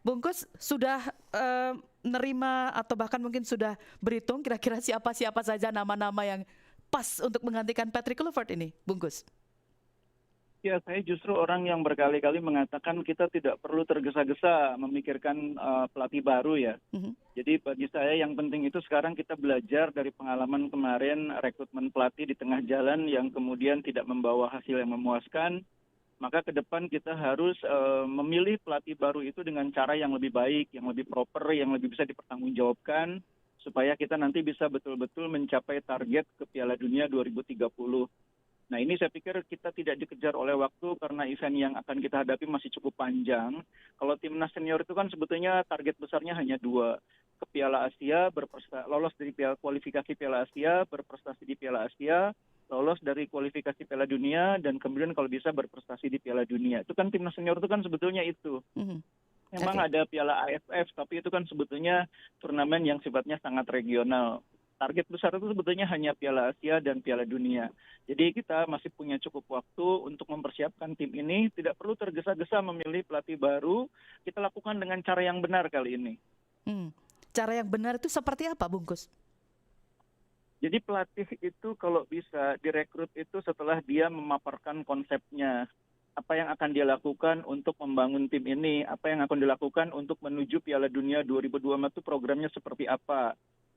Bungkus sudah nerima atau bahkan mungkin sudah berhitung kira-kira siapa-siapa saja nama-nama yang pas untuk menggantikan Patrick Kluivert ini, Bungkus? Ya, saya justru orang yang berkali-kali mengatakan kita tidak perlu tergesa-gesa memikirkan pelatih baru ya. Mhm. Jadi bagi saya yang penting itu sekarang kita belajar dari pengalaman kemarin rekrutmen pelatih di tengah jalan yang kemudian tidak membawa hasil yang memuaskan. Maka ke depan kita harus memilih pelatih baru itu dengan cara yang lebih baik, yang lebih proper, yang lebih bisa dipertanggungjawabkan, supaya kita nanti bisa betul-betul mencapai target ke Piala Dunia 2030. Nah ini saya pikir kita tidak dikejar oleh waktu karena event yang akan kita hadapi masih cukup panjang. Kalau timnas senior itu kan sebetulnya target besarnya hanya dua, ke Piala Asia, lolos dari kualifikasi Piala Asia, berprestasi di Piala Asia, lolos dari kualifikasi Piala Dunia, dan kemudian kalau bisa berprestasi di Piala Dunia. Itu kan timnas senior itu kan sebetulnya itu. Mhm. Memang Oke. ada Piala AFF, tapi itu kan sebetulnya turnamen yang sifatnya sangat regional. Target besar itu sebetulnya hanya Piala Asia dan Piala Dunia. Jadi kita masih punya cukup waktu untuk mempersiapkan tim ini. Tidak perlu tergesa-gesa memilih pelatih baru. Kita lakukan dengan cara yang benar kali ini. Hmm. Cara yang benar itu seperti apa, Bungkus? Jadi pelatih itu kalau bisa direkrut itu setelah dia memaparkan konsepnya. Apa yang akan dia lakukan untuk membangun tim ini, apa yang akan dilakukan untuk menuju Piala Dunia 2024 itu programnya seperti apa.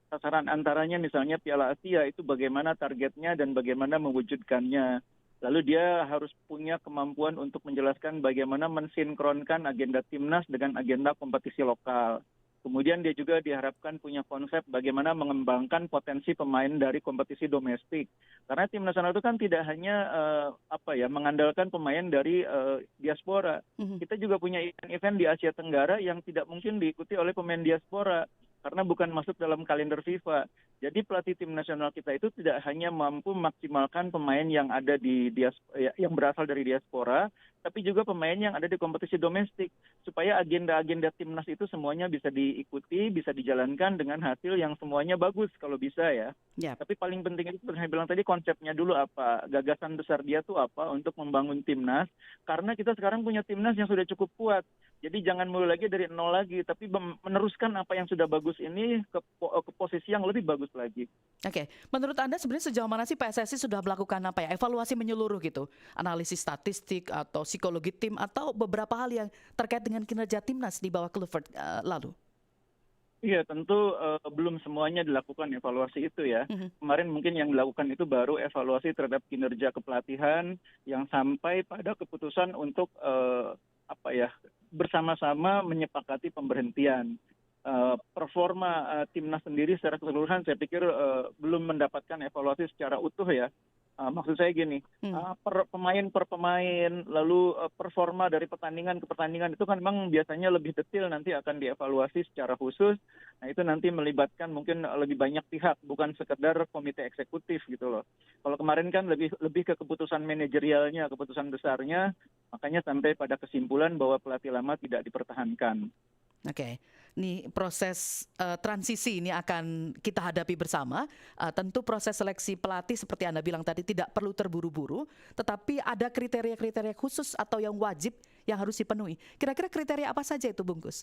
Sasaran antaranya misalnya Piala Asia itu bagaimana targetnya dan bagaimana mewujudkannya. Lalu dia harus punya kemampuan untuk menjelaskan bagaimana mensinkronkan agenda timnas dengan agenda kompetisi lokal. Kemudian dia juga diharapkan punya konsep bagaimana mengembangkan potensi pemain dari kompetisi domestik. Karena tim nasional itu kan tidak hanya mengandalkan pemain dari diaspora. Mhm. Kita juga punya event-event di Asia Tenggara yang tidak mungkin diikuti oleh pemain diaspora karena bukan masuk dalam kalender FIFA. Jadi pelatih tim nasional kita itu tidak hanya mampu memaksimalkan pemain yang ada yang berasal dari diaspora, tapi juga pemain yang ada di kompetisi domestik supaya agenda-agenda timnas itu semuanya bisa diikuti, bisa dijalankan dengan hasil yang semuanya bagus kalau bisa ya. Ya. Tapi paling penting itu seperti saya bilang tadi konsepnya dulu apa, gagasan besar dia tuh apa untuk membangun timnas, karena kita sekarang punya timnas yang sudah cukup kuat. Jadi jangan mulai lagi dari nol lagi, tapi meneruskan apa yang sudah bagus ini ke posisi yang lebih bagus lagi. Oke, menurut Anda sebenarnya sejauh mana sih PSSI sudah melakukan apa ya, evaluasi menyeluruh gitu, analisis statistik atau psikologi tim atau beberapa hal yang terkait dengan kinerja timnas di bawah Kluivert lalu? Iya, tentu belum semuanya dilakukan evaluasi itu ya. Mhm. Kemarin mungkin yang dilakukan itu baru evaluasi terhadap kinerja kepelatihan yang sampai pada keputusan untuk bersama-sama menyepakati pemberhentian. Performa timnas sendiri secara keseluruhan saya pikir belum mendapatkan evaluasi secara utuh ya. Maksud saya gini, Hmm. pemain per pemain, lalu performa dari pertandingan ke pertandingan itu kan memang biasanya lebih detail nanti akan dievaluasi secara khusus. Nah itu nanti melibatkan mungkin lebih banyak pihak, bukan sekedar komite eksekutif gitu loh. Kalau kemarin kan lebih ke keputusan manajerialnya, keputusan besarnya, makanya sampai pada kesimpulan bahwa pelatih lama tidak dipertahankan. Oke, ini proses transisi ini akan kita hadapi bersama. Tentu proses seleksi pelatih seperti Anda bilang tadi tidak perlu terburu-buru, tetapi ada kriteria-kriteria khusus atau yang wajib yang harus dipenuhi. Kira-kira kriteria apa saja itu, Bungkus?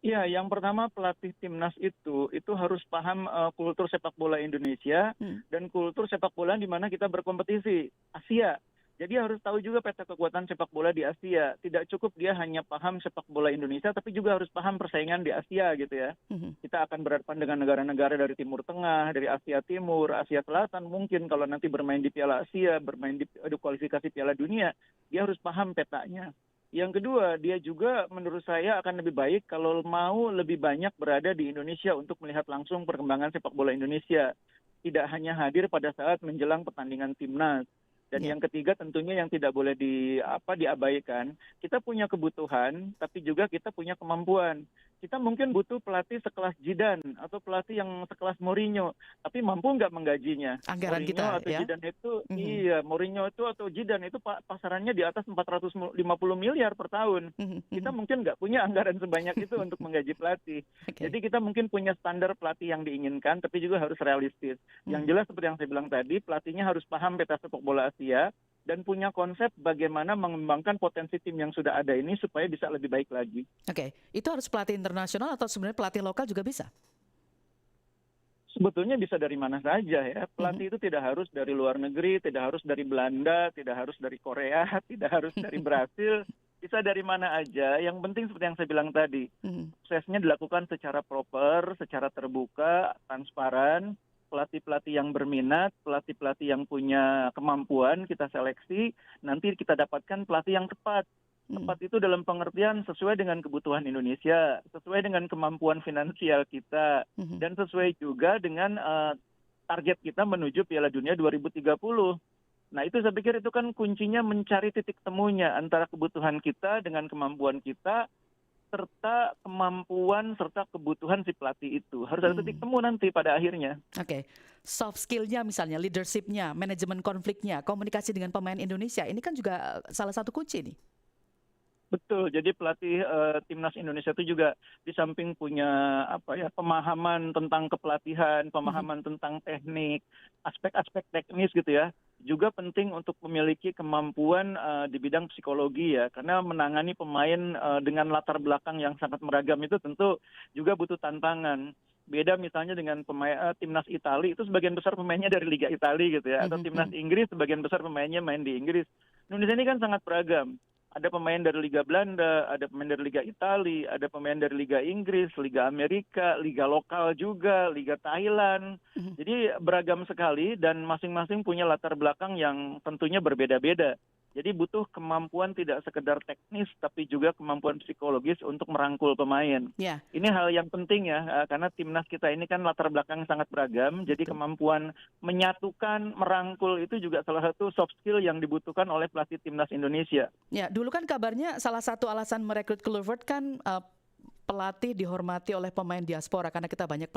Iya, yang pertama pelatih timnas itu harus paham kultur sepak bola Indonesia Hmm. dan kultur sepak bola di mana kita berkompetisi, Asia. Jadi harus tahu juga peta kekuatan sepak bola di Asia. Tidak cukup dia hanya paham sepak bola Indonesia, tapi juga harus paham persaingan di Asia gitu ya. Mhm. Kita akan berhadapan dengan negara-negara dari Timur Tengah, dari Asia Timur, Asia Selatan mungkin kalau nanti bermain di Piala Asia, bermain di kualifikasi Piala Dunia, dia harus paham petanya. Yang kedua, dia juga menurut saya akan lebih baik kalau mau lebih banyak berada di Indonesia untuk melihat langsung perkembangan sepak bola Indonesia. Tidak hanya hadir pada saat menjelang pertandingan timnas. Dan Ya. yang ketiga tentunya yang tidak boleh diabaikan, kita punya kebutuhan, tapi juga kita punya kemampuan. Kita mungkin butuh pelatih sekelas Zidane atau pelatih yang sekelas Mourinho, tapi mampu nggak menggajinya? Anggaran Mourinho kita atau ya. Zidane itu, Mhm. iya, Mourinho itu atau Zidane itu pasarannya di atas 450 miliar per tahun. Mhm, Kita mhm. mungkin nggak punya anggaran sebanyak itu untuk menggaji pelatih. Oke. Jadi kita mungkin punya standar pelatih yang diinginkan, tapi juga harus realistis. Yang Mhm. jelas seperti yang saya bilang tadi, pelatihnya harus paham peta sepak bola Asia dan punya konsep bagaimana mengembangkan potensi tim yang sudah ada ini supaya bisa lebih baik lagi. Oke, itu harus pelatih internasional atau sebenarnya pelatih lokal juga bisa? Sebetulnya bisa dari mana saja ya. Mhm. Pelatih itu tidak harus dari luar negeri, tidak harus dari Belanda, tidak harus dari Korea, tidak harus dari Brasil, bisa dari mana aja. Yang penting seperti yang saya bilang tadi, Mhm. prosesnya dilakukan secara proper, secara terbuka, transparan. Pelatih-pelatih yang berminat, pelatih-pelatih yang punya kemampuan kita seleksi, nanti kita dapatkan pelatih yang tepat. Mhm. Tepat itu dalam pengertian sesuai dengan kebutuhan Indonesia, sesuai dengan kemampuan finansial kita, Mhm. dan sesuai juga dengan target kita menuju Piala Dunia 2030. Nah itu saya pikir itu kan kuncinya mencari titik temunya antara kebutuhan kita dengan kemampuan kita, serta kemampuan serta kebutuhan si pelatih itu. Harus ada titik Mhm. temu nanti pada akhirnya. Oke, soft skill-nya misalnya, leadership-nya, manajemen konfliknya, komunikasi dengan pemain Indonesia, ini kan juga salah satu kunci nih. Betul, jadi pelatih timnas Indonesia itu juga di samping punya apa ya pemahaman tentang kepelatihan, Mhm. pemahaman tentang teknik, aspek-aspek teknis gitu ya, juga penting untuk memiliki kemampuan di bidang psikologi ya, karena menangani pemain dengan latar belakang yang sangat beragam itu tentu juga butuh tantangan. Beda misalnya dengan pemain timnas Italia itu sebagian besar pemainnya dari Liga Italia gitu ya, atau Mhm. timnas Mhm. Inggris sebagian besar pemainnya main di Inggris. Indonesia ini kan sangat beragam. Ada pemain dari Liga Belanda, ada pemain dari Liga Italia, ada pemain dari Liga Inggris, Liga Amerika, Liga lokal juga, Liga Thailand. Mhm. Jadi beragam sekali dan masing-masing punya latar belakang yang tentunya berbeda-beda. Jadi butuh kemampuan tidak sekedar teknis, tapi juga kemampuan psikologis untuk merangkul pemain. Ya, Ini hal yang penting ya, karena timnas kita ini kan latar belakang sangat beragam, jadi betul. kemampuan menyatukan, merangkul itu juga salah satu soft skill yang dibutuhkan oleh pelatih timnas Indonesia. Ya, dulu kan kabarnya salah satu alasan merekrut Kluivert kan pelatih dihormati oleh pemain diaspora karena kita banyak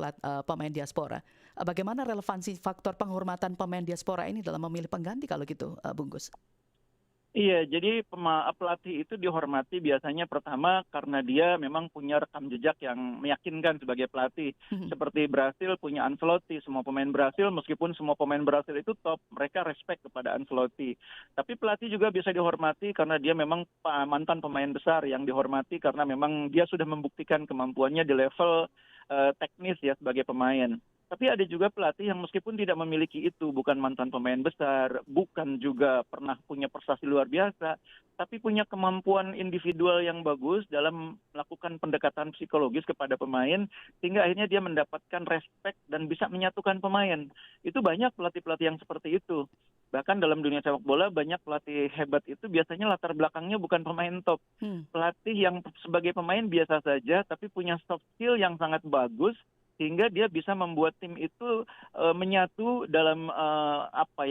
pemain diaspora. Bagaimana relevansi faktor penghormatan pemain diaspora ini dalam memilih pengganti kalau gitu, Bungkus? Iya, jadi pelatih itu dihormati biasanya pertama karena dia memang punya rekam jejak yang meyakinkan sebagai pelatih. Mhm. Seperti Brasil punya Ancelotti, semua pemain Brasil meskipun semua pemain Brasil itu top, mereka respect kepada Ancelotti. Tapi pelatih juga bisa dihormati karena dia memang mantan pemain besar yang dihormati karena memang dia sudah membuktikan kemampuannya di level teknis ya sebagai pemain. Tapi ada juga pelatih yang meskipun tidak memiliki itu, bukan mantan pemain besar, bukan juga pernah punya prestasi luar biasa, tapi punya kemampuan individual yang bagus dalam melakukan pendekatan psikologis kepada pemain, sehingga akhirnya dia mendapatkan respect dan bisa menyatukan pemain. Itu banyak pelatih-pelatih yang seperti itu. Bahkan dalam dunia sepak bola, banyak pelatih hebat itu biasanya latar belakangnya bukan pemain top. Hmm. Pelatih yang sebagai pemain biasa saja, tapi punya soft skill yang sangat bagus, sehingga dia bisa membuat tim itu menyatu dalam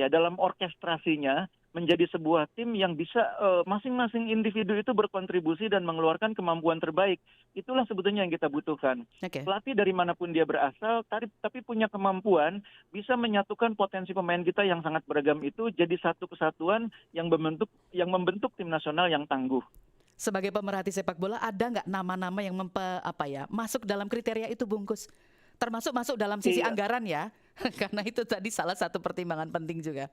dalam orkestrasinya menjadi sebuah tim yang bisa masing-masing individu itu berkontribusi dan mengeluarkan kemampuan terbaik. Itulah sebetulnya yang kita butuhkan. Oke. Pelatih dari manapun dia berasal, tapi punya kemampuan bisa menyatukan potensi pemain kita yang sangat beragam itu jadi satu kesatuan yang membentuk tim nasional yang tangguh. Sebagai pemerhati sepak bola ada nggak nama-nama yang masuk dalam kriteria itu, Bungkus? Termasuk masuk dalam sisi Iya. anggaran ya, karena itu tadi salah satu pertimbangan penting juga.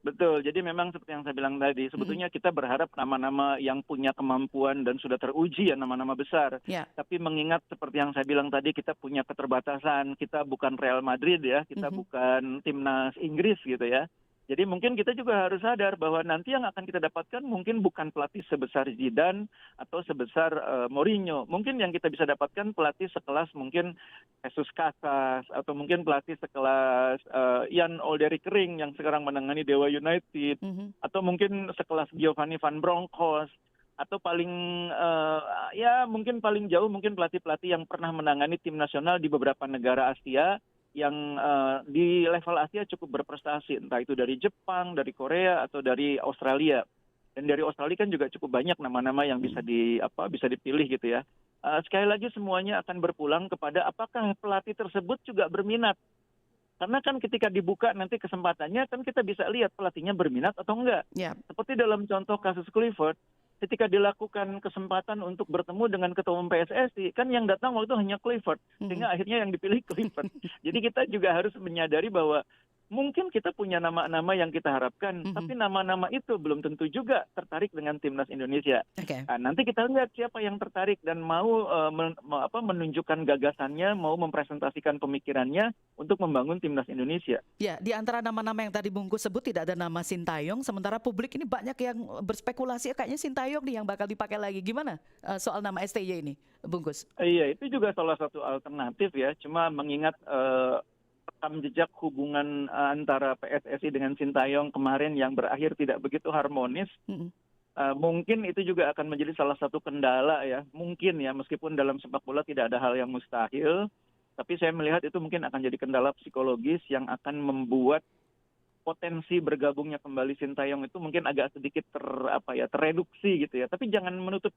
Betul, jadi memang seperti yang saya bilang tadi, Mhm. sebetulnya kita berharap nama-nama yang punya kemampuan dan sudah teruji ya, nama-nama besar. Ya. Tapi mengingat seperti yang saya bilang tadi, kita punya keterbatasan, kita bukan Real Madrid ya, kita Mhm. bukan timnas Inggris gitu ya. Jadi mungkin kita juga harus sadar bahwa nanti yang akan kita dapatkan mungkin bukan pelatih sebesar Zidane atau sebesar Mourinho. Mungkin yang kita bisa dapatkan pelatih sekelas mungkin Jesus Casas atau mungkin pelatih sekelas Jan Olderik Ring yang sekarang menangani Dewa United Mhm. atau mungkin sekelas Giovanni Van Bronckhorst atau paling mungkin paling jauh mungkin pelatih-pelatih yang pernah menangani tim nasional di beberapa negara Asia yang di level Asia cukup berprestasi, entah itu dari Jepang, dari Korea atau dari Australia. Dan dari Australia kan juga cukup banyak nama-nama yang bisa bisa dipilih gitu ya. Sekali lagi semuanya akan berpulang kepada apakah pelatih tersebut juga berminat. Karena kan ketika dibuka nanti kesempatannya kan kita bisa lihat pelatihnya berminat atau enggak. Ya. Seperti dalam contoh kasus Kluivert, ketika dilakukan kesempatan untuk bertemu dengan ketua umum PSSI, kan yang datang waktu itu hanya Kluivert, Mhm. sehingga akhirnya yang dipilih Kluivert. Jadi kita juga harus menyadari bahwa mungkin kita punya nama-nama yang kita harapkan, Mhm. tapi nama-nama itu belum tentu juga tertarik dengan timnas Indonesia. Oke. Nah, nanti kita lihat siapa yang tertarik dan mau menunjukkan gagasannya, mau mempresentasikan pemikirannya untuk membangun timnas Indonesia. Ya, di antara nama-nama yang tadi Bungkus sebut tidak ada nama Sintayong, sementara publik ini banyak yang berspekulasi kayaknya Sintayong nih yang bakal dipakai lagi. Gimana soal nama STY ini, Bungkus? Iya, itu juga salah satu alternatif ya. Cuma mengingat rekam jejak hubungan antara PSSI dengan Sintayong kemarin yang berakhir tidak begitu harmonis, Mhm. mungkin itu juga akan menjadi salah satu kendala ya. Mungkin ya, meskipun dalam sepak bola tidak ada hal yang mustahil, tapi saya melihat itu mungkin akan jadi kendala psikologis yang akan membuat potensi bergabungnya kembali Sintayong itu mungkin agak sedikit tereduksi gitu ya. Tapi jangan menutup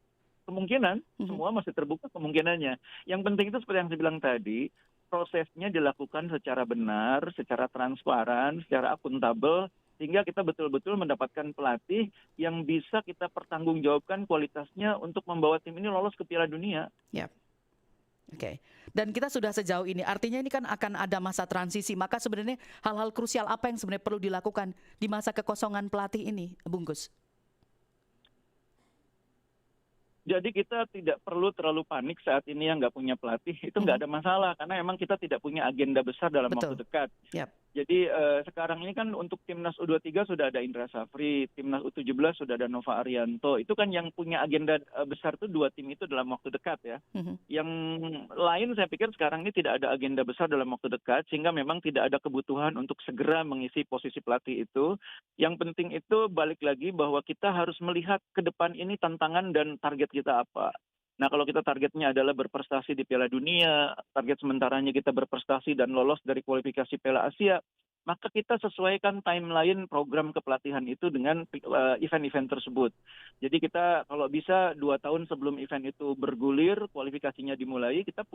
kemungkinan, Mhm. semua masih terbuka kemungkinannya. Yang penting itu seperti yang saya bilang tadi, prosesnya dilakukan secara benar, secara transparan, secara akuntabel, sehingga kita betul-betul mendapatkan pelatih yang bisa kita pertanggungjawabkan kualitasnya untuk membawa tim ini lolos ke Piala Dunia. Ya. Oke. Dan kita sudah sejauh ini, artinya ini kan akan ada masa transisi. Maka sebenarnya hal-hal krusial apa yang sebenarnya perlu dilakukan di masa kekosongan pelatih ini, Bungkus? Jadi kita tidak perlu terlalu panik saat ini yang nggak punya pelatih. Itu Mhm. nggak ada masalah, karena memang kita tidak punya agenda besar dalam waktu Betul. dekat. Yap. Jadi sekarang ini kan untuk timnas U23 sudah ada Indra Safri, timnas U17 sudah ada Nova Arianto. Itu kan yang punya agenda besar itu dua tim itu dalam waktu dekat ya. Mhm. Yang lain saya pikir sekarang ini tidak ada agenda besar dalam waktu dekat, sehingga memang tidak ada kebutuhan untuk segera mengisi posisi pelatih itu. Yang penting itu balik lagi bahwa kita harus melihat ke depan ini tantangan dan target kita apa. Nah, kalau kita targetnya adalah berprestasi di Piala Dunia, target sementaranya kita berprestasi dan lolos dari kualifikasi Piala Asia, maka kita sesuaikan timeline program kepelatihan itu dengan event-event tersebut. Jadi kita kalau bisa 2 tahun sebelum event itu bergulir, kualifikasinya dimulai, kita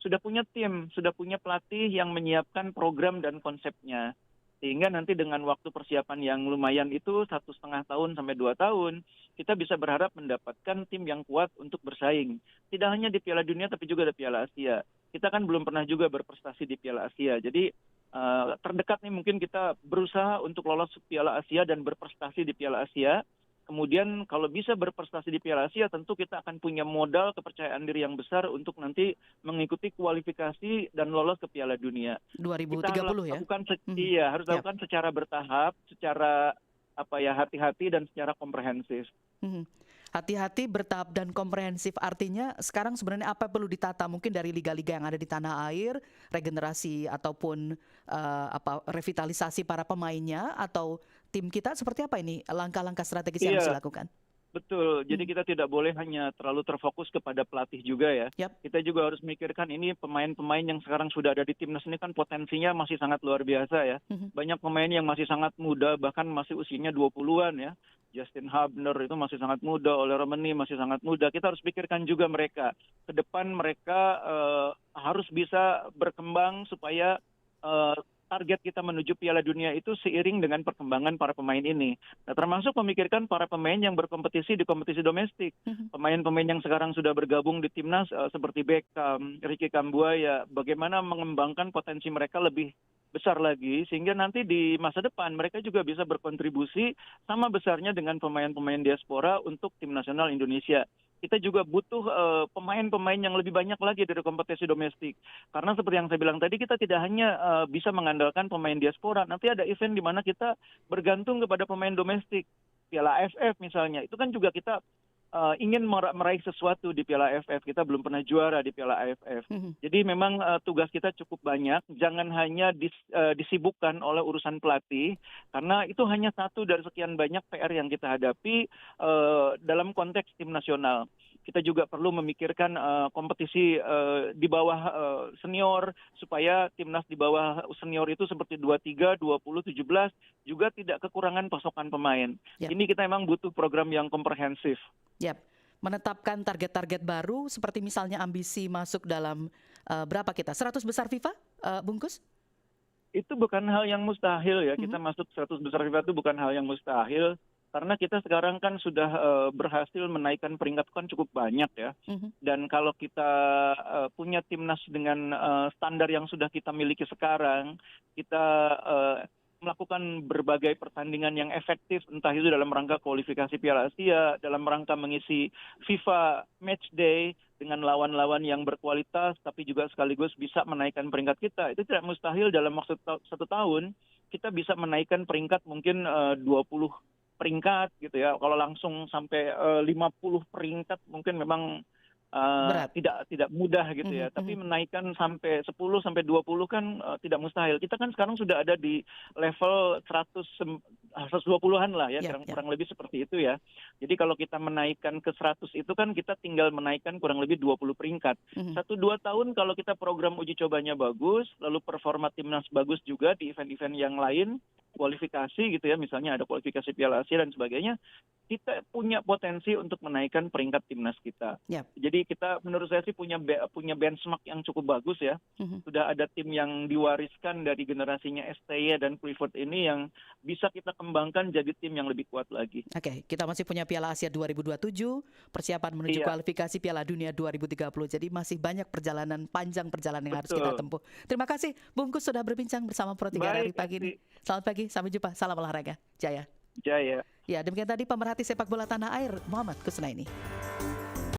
sudah punya tim, sudah punya pelatih yang menyiapkan program dan konsepnya. Sehingga nanti dengan waktu persiapan yang lumayan itu 1,5 tahun sampai 2 tahun, kita bisa berharap mendapatkan tim yang kuat untuk bersaing. Tidak hanya di Piala Dunia tapi juga di Piala Asia. Kita kan belum pernah juga berprestasi di Piala Asia. Jadi terdekat nih mungkin kita berusaha untuk lolos Piala Asia dan berprestasi di Piala Asia. Kemudian kalau bisa berprestasi di Piala Asia, tentu kita akan punya modal kepercayaan diri yang besar untuk nanti mengikuti kualifikasi dan lolos ke Piala Dunia. Kita harus 2030 ya? lakukan Mhm. harus Yap. lakukan secara bertahap, secara hati-hati dan secara komprehensif. Mhm. Hati-hati, bertahap dan komprehensif. Artinya sekarang sebenarnya apa yang perlu ditata mungkin dari liga-liga yang ada di tanah air, regenerasi ataupun revitalisasi para pemainnya atau tim kita seperti apa ini langkah-langkah strategis yang harus Iya, dilakukan? betul. Jadi Mhm. kita tidak boleh hanya terlalu terfokus kepada pelatih juga ya. Yap. Kita juga harus mikirkan ini pemain-pemain yang sekarang sudah ada di timnas ini kan potensinya masih sangat luar biasa ya. Mhm. Banyak pemain yang masih sangat muda, bahkan masih usianya 20-an ya. Justin Hubner itu masih sangat muda, Ole Romeni masih sangat muda. Kita harus pikirkan juga mereka. Ke depan mereka harus bisa berkembang supaya eh, target kita menuju Piala Dunia itu seiring dengan perkembangan para pemain ini. Nah, termasuk memikirkan para pemain yang berkompetisi di kompetisi domestik. Mhm. Pemain-pemain yang sekarang sudah bergabung di timnas seperti Beckham, Ricky Kambuaya, bagaimana mengembangkan potensi mereka lebih besar lagi sehingga nanti di masa depan mereka juga bisa berkontribusi sama besarnya dengan pemain-pemain diaspora untuk tim nasional Indonesia. Kita juga butuh pemain-pemain yang lebih banyak lagi dari kompetisi domestik. Karena seperti yang saya bilang tadi, kita tidak hanya bisa mengandalkan pemain diaspora. Nanti ada event di mana kita bergantung kepada pemain domestik. Piala AFF misalnya, itu kan juga kita ingin meraih sesuatu di Piala AFF. Kita belum pernah juara di Piala AFF. Mhm. Jadi memang tugas kita cukup banyak. Jangan hanya disibukkan oleh urusan pelatih, karena itu hanya satu dari sekian banyak PR yang kita hadapi dalam konteks tim nasional. Kita juga perlu memikirkan kompetisi di bawah senior, supaya timnas di bawah senior itu seperti 23, 20, 17 juga tidak kekurangan pasokan pemain. Yap. Ini kita memang butuh program yang komprehensif. Yap. Menetapkan target-target baru seperti misalnya ambisi masuk dalam berapa kita? 100 besar FIFA, Bungkus? Itu bukan hal yang mustahil ya. Kita Mhm. masuk 100 besar FIFA itu bukan hal yang mustahil. Karena kita sekarang kan sudah berhasil menaikkan peringkat kan cukup banyak ya. Mhm. Dan kalau kita punya timnas dengan standar yang sudah kita miliki sekarang, kita melakukan berbagai pertandingan yang efektif, entah itu dalam rangka kualifikasi Piala Asia, dalam rangka mengisi FIFA Match Day dengan lawan-lawan yang berkualitas, tapi juga sekaligus bisa menaikkan peringkat kita. Itu tidak mustahil dalam waktu 1 tahun kita bisa menaikkan peringkat mungkin 20 peringkat gitu ya. Kalau langsung sampai 50 peringkat mungkin memang Berat. tidak mudah gitu Mhm ya. Tapi mhm. menaikkan sampai 10 sampai 20 kan tidak mustahil. Kita kan sekarang sudah ada di level 120-an lah ya, Yap yap. kurang lebih seperti itu ya. Jadi kalau kita menaikkan ke 100 itu kan kita tinggal menaikkan kurang lebih 20 peringkat. Mhm. 1-2 tahun kalau kita program uji cobanya bagus, lalu performa timnas bagus juga di event-event yang lain, kualifikasi gitu ya, misalnya ada kualifikasi Piala Asia dan sebagainya, kita punya potensi untuk menaikkan peringkat timnas kita. Yap. Jadi kita menurut saya sih punya benchmark yang cukup bagus ya. Mhm. Sudah ada tim yang diwariskan dari generasinya STY dan Clifford ini yang bisa kita kembangkan jadi tim yang lebih kuat lagi. Oke, kita masih punya Piala Asia 2027, persiapan menuju Iya, kualifikasi Piala Dunia 2030. Jadi masih banyak panjang perjalanan yang harus kita betul. tempuh. Terima kasih Bungkus sudah berbincang bersama Pro 3 hari Baik, pagi ini. Asti. Selamat pagi, sampai jumpa. Salam olahraga. Jaya. Jaya. Ya, demikian tadi pemerhati sepak bola tanah air Muhammad Kusnaini.